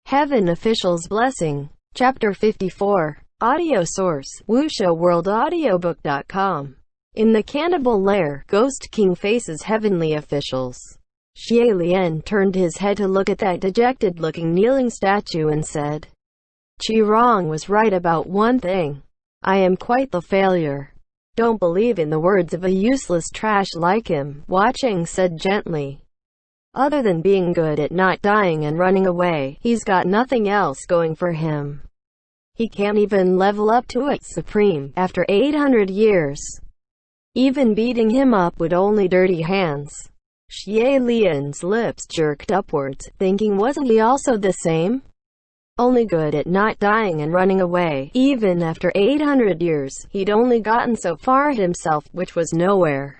Heaven Official's Blessing. Chapter 54. Audio source: WuxaWorldAudiobook.com. In the cannibal lair, Ghost King faces heavenly officials. Xie Lian turned his head to look at that dejected-looking kneeling statue and said, "Qi Rong was right about one thing. I am quite the failure. Don't believe in the words of a useless trash like him," Hua Cheng said gently. "Other than being good at not dying and running away, he's got nothing else going for him. He can't even level up to a supreme after 800 years. Even beating him up would only dirty hands." Xie Lian's lips jerked upwards, thinking, wasn't he also the same? Only good at not dying and running away. Even after 800 years, he'd only gotten so far himself, which was nowhere.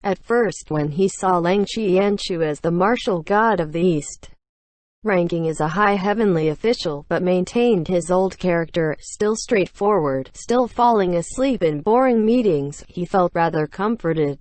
At first, when he saw Lang Qianchu as the martial god of the East, ranking as a high heavenly official, but maintained his old character, still straightforward, still falling asleep in boring meetings, he felt rather comforted.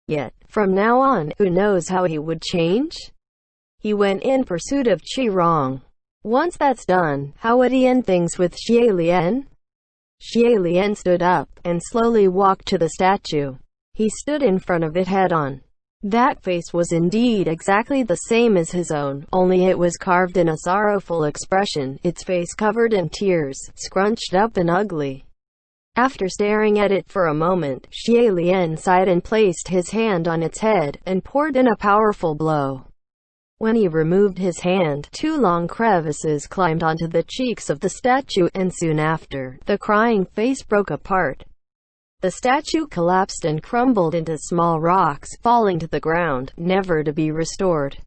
Yet, from now on, who knows how he would change? He went in pursuit of Qi Rong. Once that's done, how would he end things with Xie Lian? Xie Lian stood up, and slowly walked to the statue. He stood in front of it head-on. That face was indeed exactly the same as his own, only it was carved in a sorrowful expression, its face covered in tears, scrunched up and ugly. After staring at it for a moment, Xie Lian sighed and placed his hand on its head, and poured in a powerful blow. When he removed his hand, two long crevices climbed onto the cheeks of the statue, and soon after, the crying face broke apart. The statue collapsed and crumbled into small rocks, falling to the ground, never to be restored.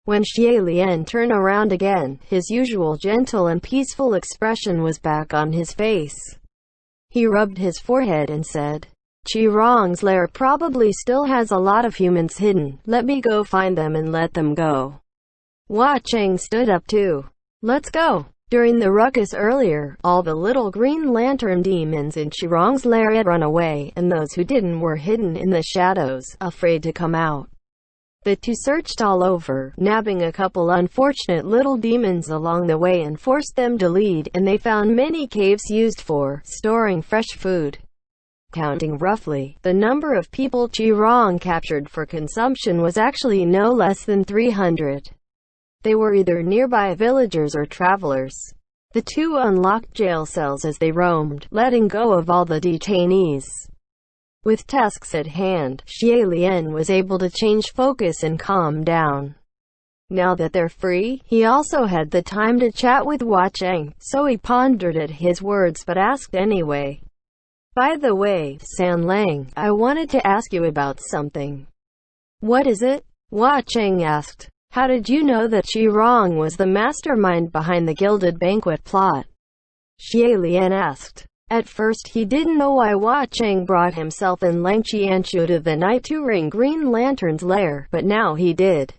When Xie Lian turned around again, his usual gentle and peaceful expression was back on his face. He rubbed his forehead and said, "Qi Rong's lair probably still has a lot of humans hidden. Let me go find them and let them go." Hua Cheng stood up too. "Let's go." During the ruckus earlier, all the little green lantern demons in Qi Rong's lair had run away, and those who didn't were hidden in the shadows, afraid to come out. The two searched all over, nabbing a couple unfortunate little demons along the way and forced them to lead, and they found many caves used for storing fresh food. Counting roughly, the number of people Qi Rong captured for consumption was actually no less than 300. They were either nearby villagers or travelers. The two unlocked jail cells as they roamed, letting go of all the detainees. With tasks at hand, Xie Lian was able to change focus and calm down. Now that they're free, he also had the time to chat with Hua Cheng, so he pondered at his words but asked anyway. "By the way, San Lang, I wanted to ask you about something." "What is it?" Hua Cheng asked. "How did you know that Qi Rong was the mastermind behind the Gilded Banquet plot?" Xie Lian asked. At first he didn't know why Hua Cheng brought himself and Lang Qianchu to the Night Touring Green Lantern's lair, but now he did.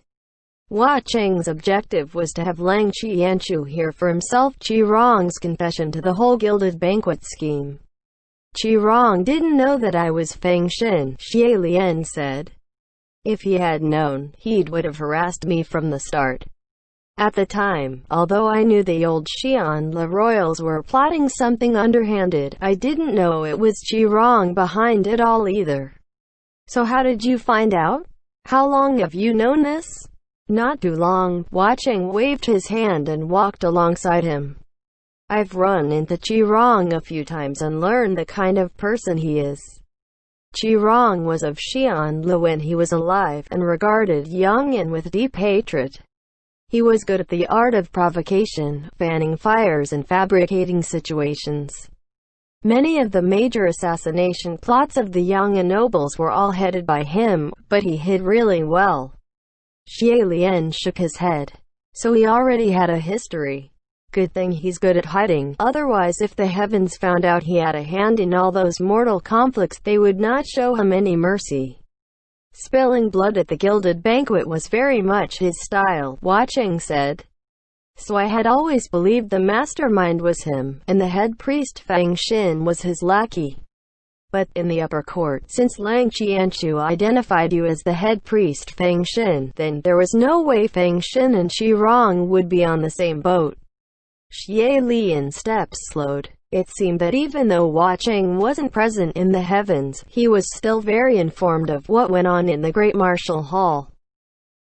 Hua Cheng's objective was to have Lang Qianchu hear for himself Qi Rong's confession to the whole Gilded Banquet scheme. "Qi Rong didn't know that I was Feng Xin," Xie Lian said. "If he had known, he would have harassed me from the start. At the time, although I knew the old Xian Le Royals were plotting something underhanded, I didn't know it was Qi Rong behind it all either." "So how did you find out? How long have you known this?" "Not too long." Hua Cheng waved his hand and walked alongside him. "I've run into Qi Rong a few times and learned the kind of person he is. Qi Rong was of Xian Le when he was alive, and regarded young and with deep hatred. He was good at the art of provocation, fanning fires and fabricating situations. Many of the major assassination plots of the young and nobles were all headed by him, but he hid really well." Xie Lian shook his head. "So he already had a history. Good thing he's good at hiding, otherwise if the heavens found out he had a hand in all those mortal conflicts, they would not show him any mercy." "Spilling blood at the Gilded Banquet was very much his style," Hua Cheng said. "So I had always believed the mastermind was him, and the head priest Feng Xin was his lackey. But, in the upper court, since Lang Qianchu identified you as the head priest Feng Xin, then there was no way Feng Xin and Qi Rong would be on the same boat. Xie Lian's steps slowed. It seemed that even though Hua Cheng wasn't present in the heavens, he was still very informed of what went on in the Great Martial Hall.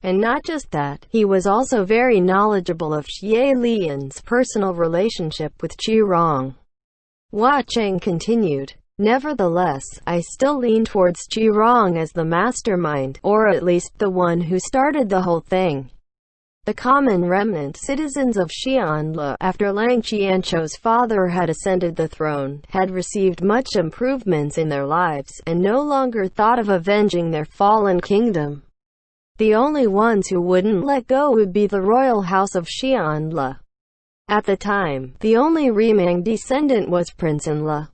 And not just that, he was also very knowledgeable of Xie Lian's personal relationship with Qi Rong. Hua Cheng continued. Nevertheless, I still lean towards Qi Rong as the mastermind, or at least the one who started the whole thing. The common remnant citizens of Xianle, after Lang Qianchu's father had ascended the throne, had received much improvements in their lives, and no longer thought of avenging their fallen kingdom. The only ones who wouldn't let go would be the royal house of Xianle. At the time, the only Remang descendant was Prince Enle.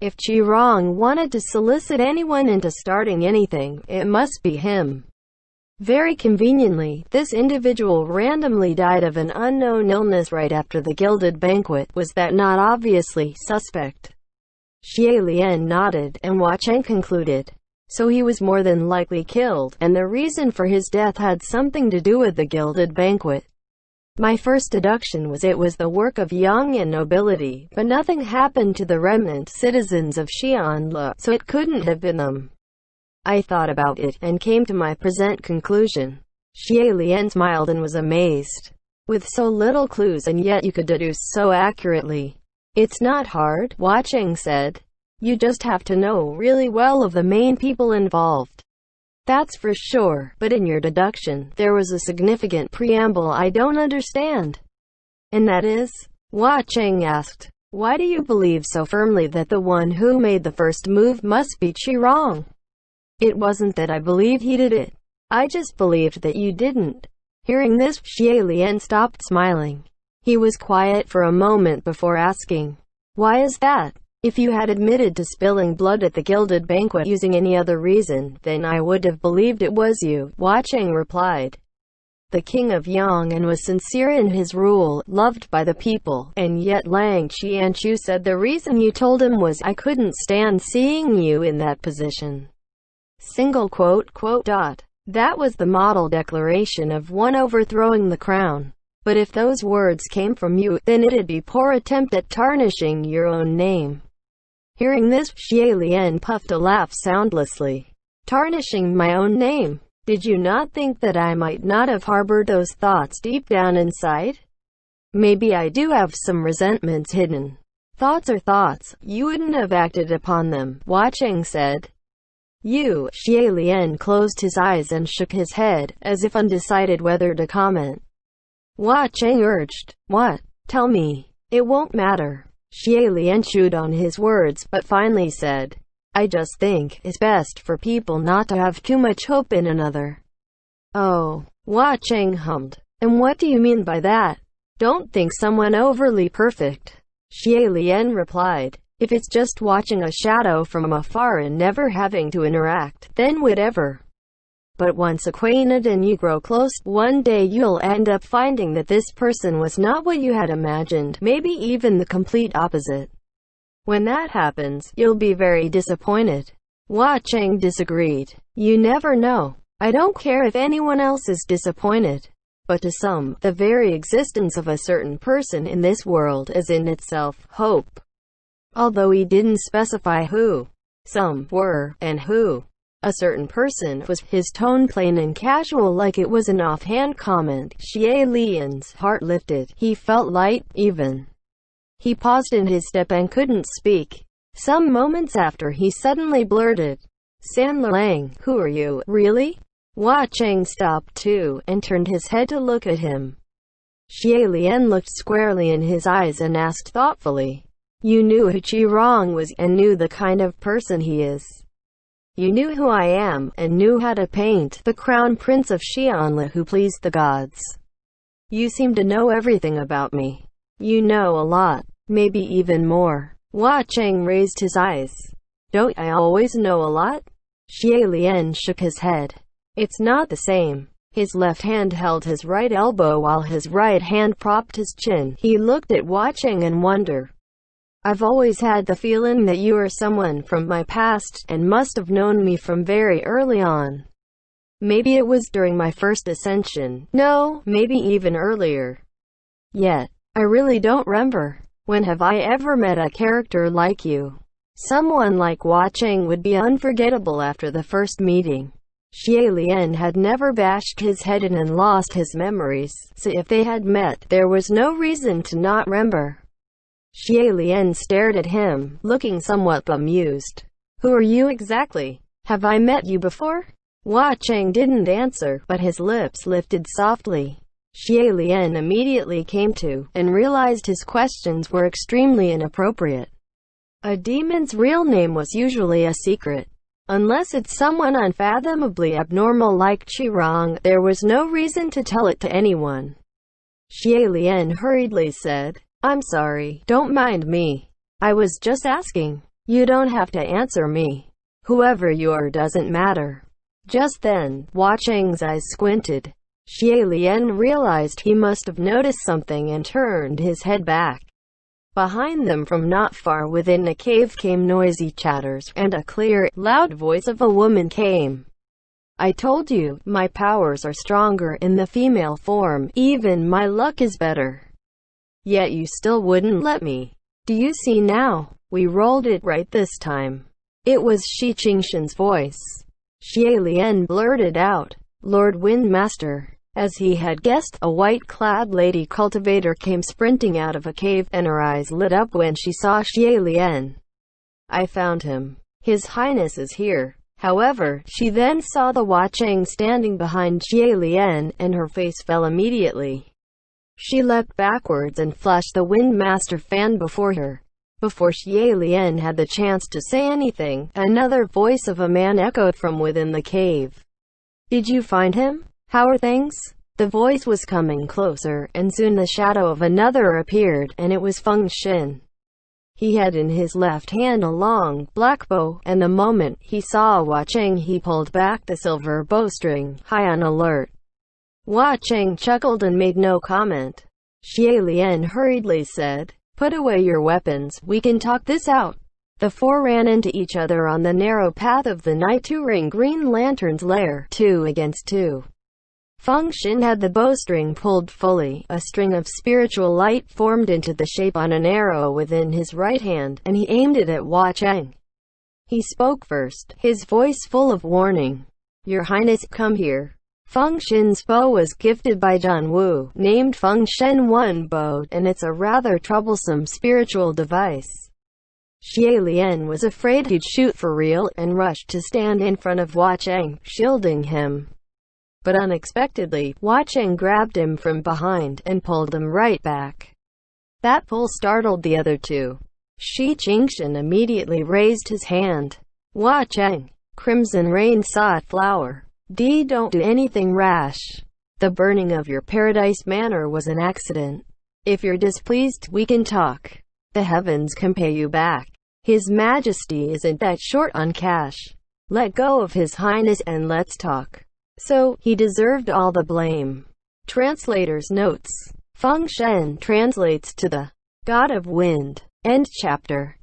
If Qi Rong wanted to solicit anyone into starting anything, it must be him. Very conveniently, this individual randomly died of an unknown illness right after the gilded banquet. Was that not obviously suspect? Xie Lian nodded, and Hua Cheng concluded. So he was more than likely killed, and the reason for his death had something to do with the gilded banquet. My first deduction was it was the work of Yangyan nobility, but nothing happened to the remnant citizens of Xianle, so it couldn't have been them. I thought about it, and came to my present conclusion. Xie Lian smiled and was amazed. With so little clues and yet you could deduce so accurately. It's not hard, Hua Cheng said. You just have to know really well of the main people involved. That's for sure, but in your deduction, there was a significant preamble I don't understand. And that is? Hua Cheng asked. Why do you believe so firmly that the one who made the first move must be Qi Rong? It wasn't that I believe he did it. I just believed that you didn't. Hearing this, Xie Lian stopped smiling. He was quiet for a moment before asking, why is that? If you had admitted to spilling blood at the gilded banquet using any other reason, then I would have believed it was you, Hua Cheng replied. The king of Yang'an was sincere in his rule, loved by the people, and yet Lang Qianchu said the reason you told him was, I couldn't stand seeing you in that position. Single quote. That was the model declaration of one overthrowing the crown. But if those words came from you, then it'd be poor attempt at tarnishing your own name. Hearing this, Xie Lian puffed a laugh soundlessly. Tarnishing my own name? Did you not think that I might not have harbored those thoughts deep down inside? Maybe I do have some resentments hidden. Thoughts are thoughts, you wouldn't have acted upon them, Hua Cheng said. You, Xie Lian closed his eyes and shook his head, as if undecided whether to comment. Hua Cheng urged, what? Tell me. It won't matter. Xie Lian chewed on his words, but finally said, I just think it's best for people not to have too much hope in another. Oh, Hua Cheng hummed. And what do you mean by that? Don't think someone overly perfect. Xie Lian replied. If it's just watching a shadow from afar and never having to interact, then whatever. But once acquainted and you grow close, one day you'll end up finding that this person was not what you had imagined, maybe even the complete opposite. When that happens, you'll be very disappointed. Hua Cheng disagreed. You never know. I don't care if anyone else is disappointed. But to some, the very existence of a certain person in this world is in itself hope. Although he didn't specify who some were, and who a certain person was, his tone plain and casual like it was an offhand comment. Xie Lian's heart lifted. He felt light, even. He paused in his step and couldn't speak. Some moments after he suddenly blurted, San Lang, who are you, really? Hua Cheng stopped too, and turned his head to look at him. Xie Lian looked squarely in his eyes and asked thoughtfully, you knew who Qi Rong was, and knew the kind of person he is. You knew who I am, and knew how to paint the crown prince of Xianle who pleased the gods. You seem to know everything about me. You know a lot, maybe even more. Hua Cheng raised his eyes. Don't I always know a lot? Xie Lian shook his head. It's not the same. His left hand held his right elbow while his right hand propped his chin. He looked at Hua Cheng in wonder. I've always had the feeling that you are someone from my past, and must have known me from very early on. Maybe it was during my first ascension. No, maybe even earlier. Yet, I really don't remember. When have I ever met a character like you? Someone like Hua Cheng would be unforgettable after the first meeting. Xie Lian had never bashed his head in and lost his memories, so if they had met, there was no reason to not remember. Xie Lian stared at him, looking somewhat bemused. Who are you exactly? Have I met you before? Hua Cheng didn't answer, but his lips lifted softly. Xie Lian immediately came to, and realized his questions were extremely inappropriate. A demon's real name was usually a secret. Unless it's someone unfathomably abnormal like Qirong, there was no reason to tell it to anyone. Xie Lian hurriedly said, I'm sorry, don't mind me. I was just asking. You don't have to answer me. Whoever you are doesn't matter. Just then, Hua Cheng's eyes squinted. Xie Lian realized he must have noticed something and turned his head back. Behind them from not far within a cave came noisy chatters, and a clear, loud voice of a woman came. I told you, my powers are stronger in the female form, even my luck is better. Yet you still wouldn't let me. Do you see now? We rolled it right this time. It was Shi Qingshan's voice. Xie Lian blurted out, Lord Windmaster. As he had guessed, a white-clad lady cultivator came sprinting out of a cave, and her eyes lit up when she saw Xie Lian. I found him. His Highness is here. However, she then saw the Hua Cheng standing behind Xie Lian, and her face fell immediately. She leapt backwards and flashed the Windmaster fan before her. Before Xie Lian had the chance to say anything, another voice of a man echoed from within the cave. Did you find him? How are things? The voice was coming closer, and soon the shadow of another appeared, and it was Feng Xin. He had in his left hand a long, black bow, and the moment he saw Hua Cheng he pulled back the silver bowstring, high on alert. Hua Cheng chuckled and made no comment. Xie Lian hurriedly said, Put away your weapons, we can talk this out. The four ran into each other on the narrow path of the night to ring Green Lantern's lair, 2 against 2. Feng Xin had the bowstring pulled fully. A string of spiritual light formed into the shape on an arrow within his right hand, and he aimed it at Hua Cheng. He spoke first, his voice full of warning. Your Highness, come here. Feng Xin's bow was gifted by Zhan Wu, named Feng Shen One Bow, and it's a rather troublesome spiritual device. Xie Lian was afraid he'd shoot for real, and rushed to stand in front of Hua Cheng, shielding him. But unexpectedly, Hua Cheng grabbed him from behind, and pulled him right back. That pull startled the other two. Shi Qingshan immediately raised his hand. Hua Cheng, Crimson Rain saw it flower. Don't do anything rash. The burning of your Paradise Manor was an accident. If you're displeased, we can talk. The heavens can pay you back. His Majesty isn't that short on cash. Let go of His Highness and let's talk. So, he deserved all the blame. Translator's notes. Feng Shen translates to the God of Wind. End chapter.